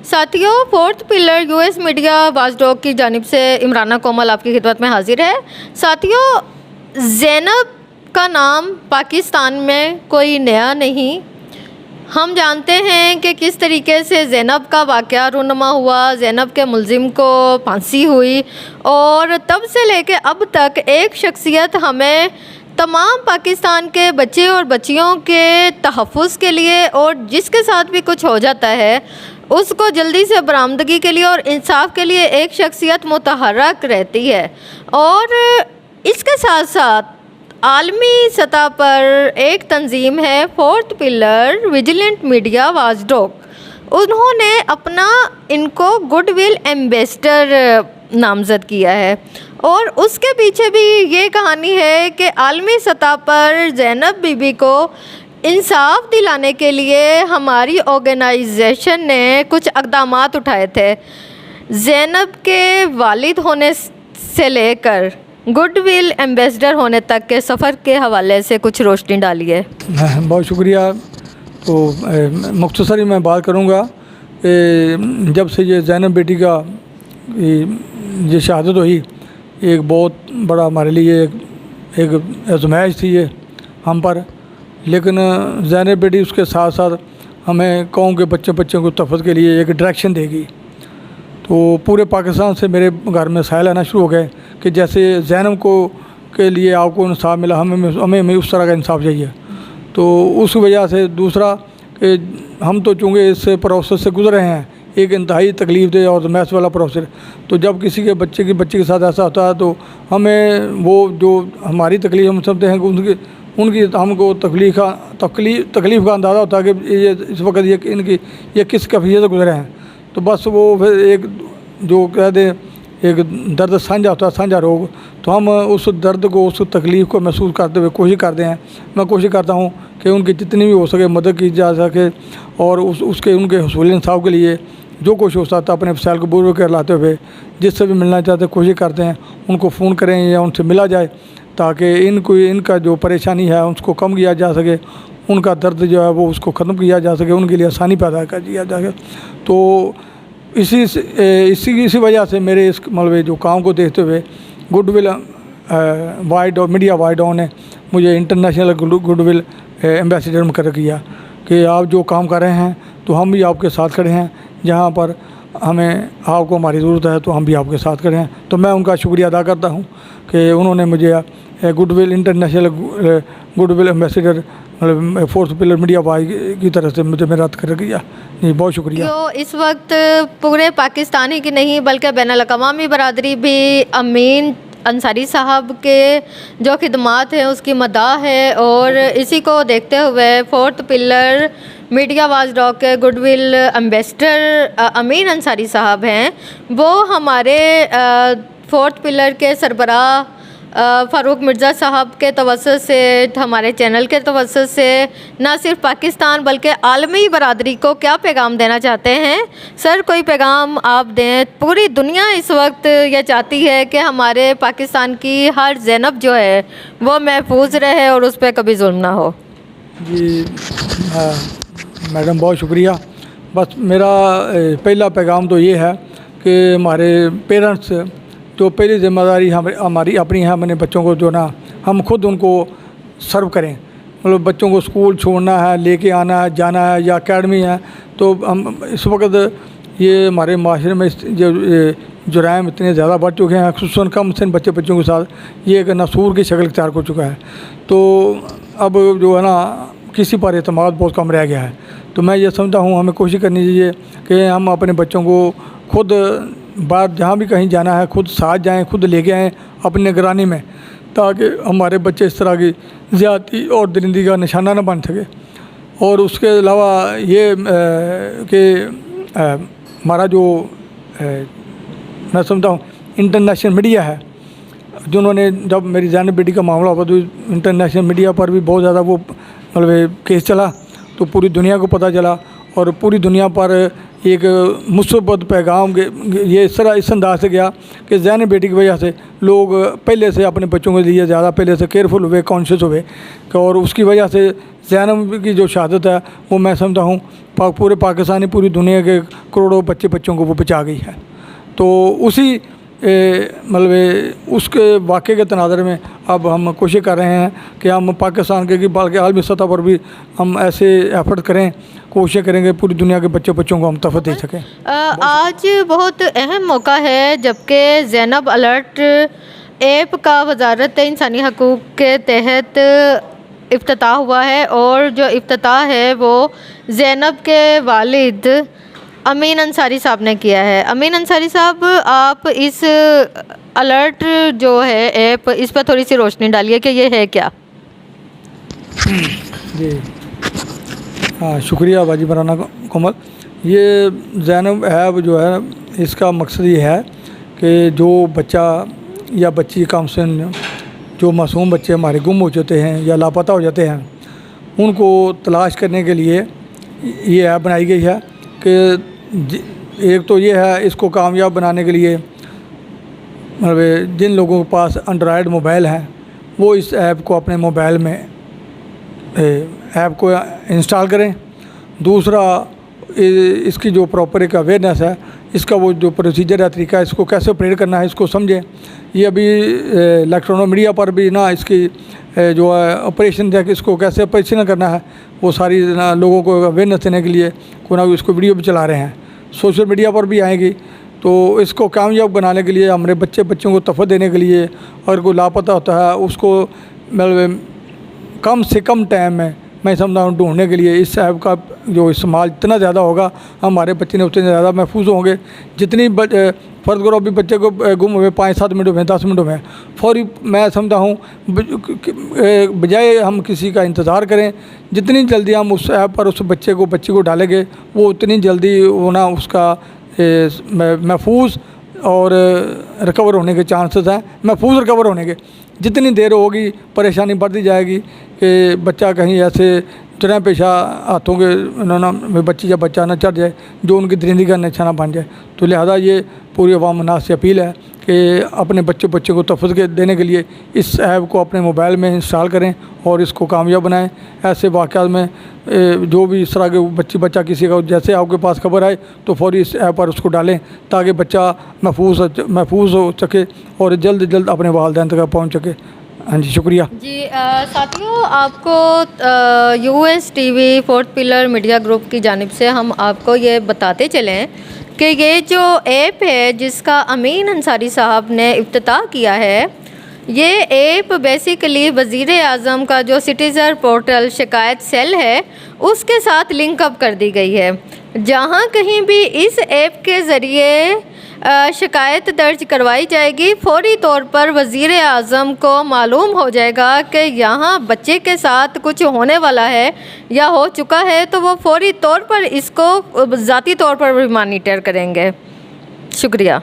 साथियों, fourth pillar US media watchdog की जानिब से इमराना कोमल आपकी खिदमत में हाजिर है। साथियों, ज़ैनब का नाम पाकिस्तान में कोई नया नहीं। हम जानते हैं कि किस तरीके से ज़ैनब का वाक़या रूनुमा हुआ, ज़ैनब के मुलजिम को फांसी हुई और तब से लेके अब तक एक शख्सियत हमें तमाम पाकिस्तान के बच्चे और बच्चियों के तहफ़्फ़ुज़ के लिए और जिसके साथ भी कुछ हो जाता है उसको जल्दी से बरामदगी के लिए और इंसाफ के लिए एक शख्सियत मुतहर्रक रहती है। और इसके साथ साथ आलमी सतह पर एक तंजीम है fourth pillar vigilant media watchdog. उन्होंने अपना इनको गुडविल एम्बेसडर नामज़द किया है और उसके पीछे भी ये कहानी है कि आलमी सतह पर ज़ैनब बीबी को इंसाफ दिलाने के लिए हमारी ऑर्गेनाइजेशन ने कुछ इक़दामात उठाए थे। ज़ैनब के वालिद होने से लेकर गुडविल एम्बेसडर होने तक के सफ़र के हवाले से कुछ रोशनी डाली है। बहुत शुक्रिया। तो मुख्तसर ही मैं बात करूँगा कि जब से ये ज़ैनब बेटी का ये शहादत हुई, एक बहुत बड़ा हमारे लिए एक आज़माइश थी ये हम पर। लेकिन ज़ैनब बेटी उसके साथ साथ हमें कौम के बच्चों को तहफ़्फ़ुज़ के लिए एक डायरेक्शन देगी। तो पूरे पाकिस्तान से मेरे घर में साइल आना शुरू हो गए कि जैसे ज़ैनब को के लिए आपको इंसाफ मिला, हमें उस तरह का इंसाफ चाहिए। तो उस वजह से दूसरा कि हम तो चूँकि इस प्रोसेस से गुज़रे हैं, एक इंतहाई तकलीफ़ दे और मैस वाला प्रोसेस। तो जब किसी के बच्चे के साथ ऐसा होता है तो हमें वो जो हमारी तकलीफ़ हम समझते हैं कि उनकी हमको तकलीफ़ का अंदाज़ा होता है कि ये इस वक्त ये किस कैफियत से गुज़रे हैं। तो बस वो फिर एक जो कह दें एक दर्द साझा होता है, साझा रोग। तो हम उस दर्द को, उस तकलीफ़ को महसूस करते हुए कोशिश करते हैं। मैं कोशिश करता हूँ कि उनकी जितनी भी हो सके मदद की जा सके और उनके हसूल इंसाफ के लिए जो कुछ हो सकता है अपने फसाइल को बुर कर लाते हुए जिससे भी मिलना चाहते कोशिश करते हैं उनको फ़ोन करें या उनसे मिला जाए ताकि इनका जो परेशानी है उसको कम किया जा सके, उनका दर्द जो है वो उसको ख़त्म किया जा सके, उनके लिए आसानी पैदा कर दिया जा सके। तो इसी वजह से मेरे इस मतलब जो काम को देखते हुए गुडविल मीडिया वाचडॉग ने मुझे इंटरनेशनल गुडविल एम्बेसडर मुकर्रर किया कि आप जो काम कर रहे हैं तो हम भी आपके साथ खड़े हैं, जहाँ पर आपको हमारी ज़रूरत है तो हम भी आपके साथ खड़े हैं। तो मैं उनका शुक्रिया अदा करता हूँ कि उन्होंने मुझे गुडविल इंटरनेशनल गुडविल एम्बेसडर मतलब फोर्थ पिलर मीडिया वाच की तरफ से मुझे मेरा कर किया। जी बहुत शुक्रिया। जो इस वक्त पूरे पाकिस्तान ही की नहीं बल्कि बैनुल-अक़वामी बरादरी भी अमीन अंसारी साहब के जो खिदमात हैं उसकी मदाह है और इसी को देखते हुए फोर्थ पिलर मीडिया वाचडॉग के गुडविल एम्बेसडर अमीन अंसारी साहब हैं, वो हमारे फोर्थ पिलर के सरबराह फ़ारूक मिर्ज़ा साहब के तवस्सुत से, हमारे चैनल के तवस्सुत से न सिर्फ पाकिस्तान बल्कि आलमी बरादरी को क्या पैगाम देना चाहते हैं? सर, कोई पैगाम आप दें। पूरी दुनिया इस वक्त ये चाहती है कि हमारे पाकिस्तान की हर ज़ैनब जो है वो महफूज रहे और उस पर कभी जुल्म ना हो। जी मैडम बहुत शुक्रिया। बस मेरा पहला पैगाम तो ये है कि हमारे पेरेंट्स जो पहली ज़िम्मेदारी हमारी अपनी है, अपने बच्चों को जो ना हम खुद उनको सर्व करें। मतलब बच्चों को स्कूल छोड़ना है, लेके आना है, जाना है या एकेडमी है। तो हम इस वक्त ये हमारे माशरे में जो जुराइम इतने ज़्यादा बढ़ चुके हैं, खुसूसन कम से बच्चों के साथ ये एक नसूर की शक्ल इख्तियार कर चुका है। तो अब जो है ना किसी पर एतमाद बहुत कम रह गया है। तो मैं ये समझता हूँ हमें कोशिश करनी चाहिए कि हम अपने बच्चों को खुद बाहर जहाँ भी कहीं जाना है खुद साथ जाएं, खुद लेके आएँ अपनी निगरानी में, ताकि हमारे बच्चे इस तरह की ज़्यादती और दरिंदगी का निशाना न बन सके। और उसके अलावा ये कि हमारा जो मैं समझता हूँ इंटरनेशनल मीडिया है, जिन्होंने जब मेरी ज़ैनब बेटी का मामला हुआ तो इंटरनेशनल मीडिया पर भी बहुत ज़्यादा वो मतलब केस चला, तो पूरी दुनिया को पता चला और पूरी दुनिया पर एक मुसीबत पैगाम ये इस अंदाज से गया कि ज़ैनब बेटी की वजह से लोग पहले से अपने बच्चों के लिए ज़्यादा पहले से केयरफुल हुए, कॉन्शियस हुए और उसकी वजह से ज़ैनब की जो शहादत है वो मैं समझता हूँ पूरे पाकिस्तानी पूरी दुनिया के करोड़ों बच्चों को वो बचा गई है। तो उसी मतलब उसके वाक़े के तनाज़र में अब हम कोशिश कर रहे हैं कि हम पाकिस्तान के बल्कि आलमी सतह पर भी हम ऐसे एफर्ट करें, कोशिश करेंगे पूरी दुनिया के बच्चों को हम तोहफ़ा दे सकें। आज बहुत अहम मौका है जबकि ज़ैनब अलर्ट ऐप का वजारत इंसानी हकूक़ के तहत इफ्तिताह हुआ है और जो इफ्तिताह है वो ज़ैनब के वालिद अमीन अंसारी साहब ने किया है। अमीन अंसारी साहब, आप इस अलर्ट जो है ऐप, इस पर थोड़ी सी रोशनी डालिए कि ये है क्या। जी हाँ, शुक्रिया बाजी मराना कोमल। ये ज़ैनब ऐप जो है इसका मकसद ये है कि जो बच्चा या बच्ची कम से जो मासूम बच्चे हमारे गुम हो जाते हैं या लापता हो जाते हैं उनको तलाश करने के लिए ये ऐप बनाई गई है कि एक तो ये है, इसको कामयाब बनाने के लिए मतलब जिन लोगों के पास एंड्रॉयड मोबाइल हैं वो इस ऐप को अपने मोबाइल में ऐप को इंस्टॉल करें। दूसरा, इसकी जो प्रॉपर एक अवेयरनेस है, इसका वो जो प्रोसीजर है, तरीका है, इसको कैसे ऑपरेट करना है इसको समझें। ये अभी इलेक्ट्रॉनिक मीडिया पर भी ना इसकी जो है ऑपरेशन है कि इसको कैसे ऑपरेशन करना है वो सारी लोगों को अवेयरनेस देने के लिए कोई ना कोई इसको वीडियो भी चला रहे हैं, सोशल मीडिया पर भी आएगी। तो इसको कामयाब बनाने के लिए हमारे बच्चों को तोहफ़ा देने के लिए, और कोई लापता होता है उसको मतलब कम से कम टाइम में मैं समझता हूँ ढूंढने के लिए इस ऐप का जो इस्तेमाल जितना ज़्यादा होगा हमारे बच्चे ने उतने ज़्यादा महफूज होंगे। जितनी फ़र्ज़ करो अभी बच्चे को गुम हुए 5-7 मिनट में 10 मिनटों में फौरी, मैं समझता हूँ बजाय हम किसी का इंतज़ार करें, जितनी जल्दी हम उस ऐप पर उस बच्ची को डालेंगे वो उतनी जल्दी होना उसका महफूज और रिकवर होने के चांसेस हैं। महफूज रिकवर होने के जितनी देर होगी परेशानी बढ़ती जाएगी कि बच्चा कहीं ऐसे चुरा पेशा हाथों के ना बच्ची या बच्चा ना चढ़ जाए जो उनकी दरिंदगी का निशाना बन जाए। तो लिहाजा ये पूरी अवाम नास से अपील है कि अपने बच्चों को तोहफ़े देने के लिए इस ऐप को अपने मोबाइल में इंस्टॉल करें और इसको कामयाब बनाएं। ऐसे वाक़यात में जो भी इस तरह के बच्चा किसी का जैसे आपके पास खबर आए तो फौरी इस ऐप पर उसको डालें ताकि बच्चा महफूज हो सके और जल्द अपने वालिदैन तक पहुँच सके। हाँ जी, शुक्रिया जी। साथियों, आपको US TV fourth pillar media group की जानिब से हम आपको ये बताते चलें कि ये जो ऐप है जिसका अमीन अंसारी साहब ने इफ्तिताह किया है, ये ऐप बेसिकली वज़ीर आज़म का जो सिटीज़न पोर्टल शिकायत सेल है उसके साथ लिंक अप कर दी गई है। जहाँ कहीं भी इस ऐप के ज़रिए शिकायत दर्ज करवाई जाएगी, फौरी तौर पर वज़ीर आज़म को मालूम हो जाएगा कि यहाँ बच्चे के साथ कुछ होने वाला है या हो चुका है, तो वो फौरी तौर पर इसको ज़ाती तौर पर भी मॉनिटर करेंगे। शुक्रिया।